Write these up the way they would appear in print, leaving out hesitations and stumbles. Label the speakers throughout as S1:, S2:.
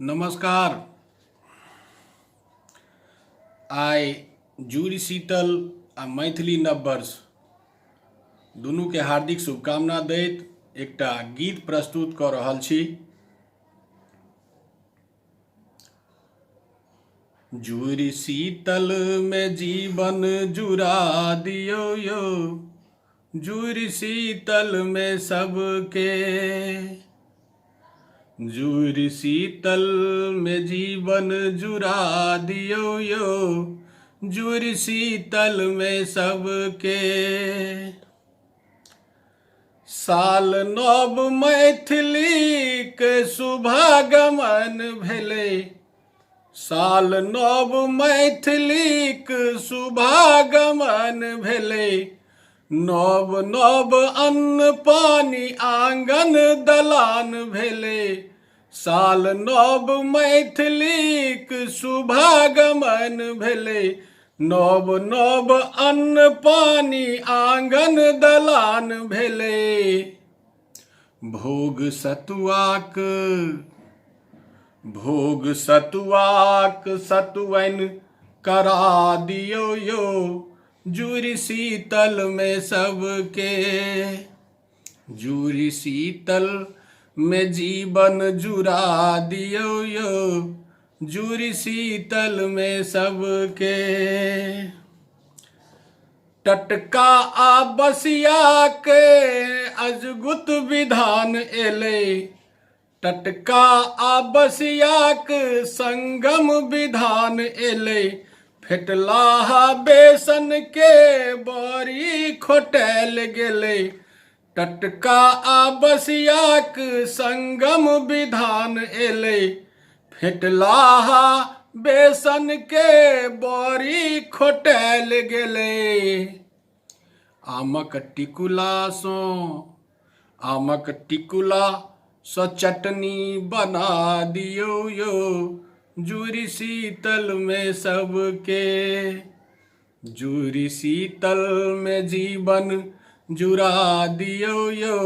S1: नमस्कार। आइ जुड़ शीतल आ मैथिली नववर्ष दुनू के हार्दिक शुभकामना दैत एकटा गीत प्रस्तुत कऽ रहल छी। जुड़ शीतल में जीवन जुड़ा दियो यो, जुड़ शीतल में सबके, जुड़ शीतल में जीवन जुड़ा दियो यो, जुड़ शीतल में सबके। साल नव मैथिली के शुभागमन भेलै, साल नव मैथिली के शुभागमन भेलै। नव नव अन्न पानी आंगन दलान भेलै, साल नव मैथिली के शुभागमन भेलै। नव नव अन्न पानी आंगन दलान भेलै। भोग सतुआक सतुअन करा दियो यो, जुड़ शीतल में सबके, जुड़ शीतल में जीवन जुड़ा दियो यो, जुड़ शीतल में सबके। टटका आ बसिया के अजगुत विधान एलै, टटका आ बसिया के संगम विधान एलै। फेटलाहा बेसन के बड़ी खोटैल गेलै, टटका आ बसिया के संगम विधान एलै। फेटलाहा बेसन के बड़ी खोटैल गेलै। आमक टिकुला सँ चटनी बना दियो यो, जुड़ शीतल में सबके, जुड़ शीतल में जीवन जुड़ा दियो यो,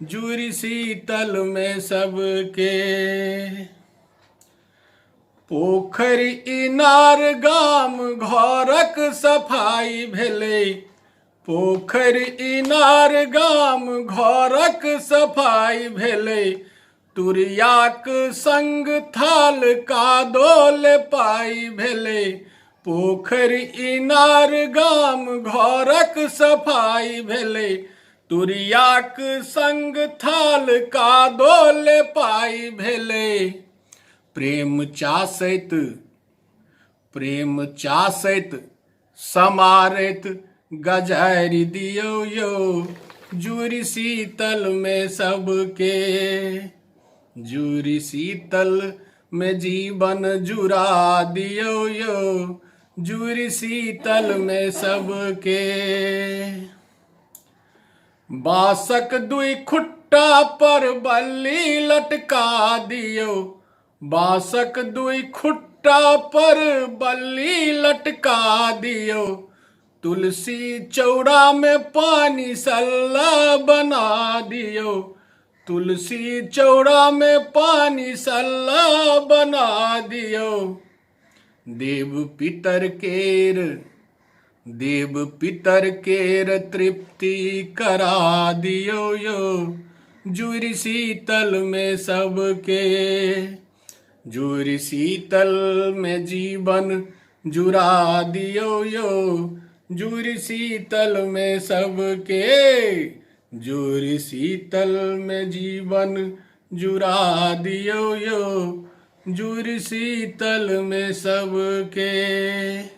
S1: जुड़ शीतल में सबके। पोखरि इनार गाम घरक सफाई भेलै, पोखरि इनार गाम घरक सफाई भेलै। तुरियाक संग थाल कादोल पाई भेलै, पोखरि इनार गाम घरक सफाई भेलै। तुरियाक संग थाल कादोल पाई भेलै। प्रेम चासैत समारैत गजारि दियो यो, जुड़ शीतल में सबके, जुड़ शीतल में जीवन जुड़ा दियो यो, जुड़ शीतल में सबके। बाँसक दुई खुट्टा पर बल्ली लटका दियो, बाँसक दुई खुट्टा पर बल्ली लटका दियो। तुलसी चौड़ा में पानी सल्ला बना दियो, तुलसी चौड़ा में पानी सल्ला बना दियो। देव पितर केर तृप्ति करा दियो यो, जुड़ शीतल में सबके, जुड़ शीतल में जीवन जुड़ा दियो यो, जुड़ शीतल में सबके, जुड़ शीतल में जीवन जुड़ा दियो यो, जुड़ शीतल में सबके।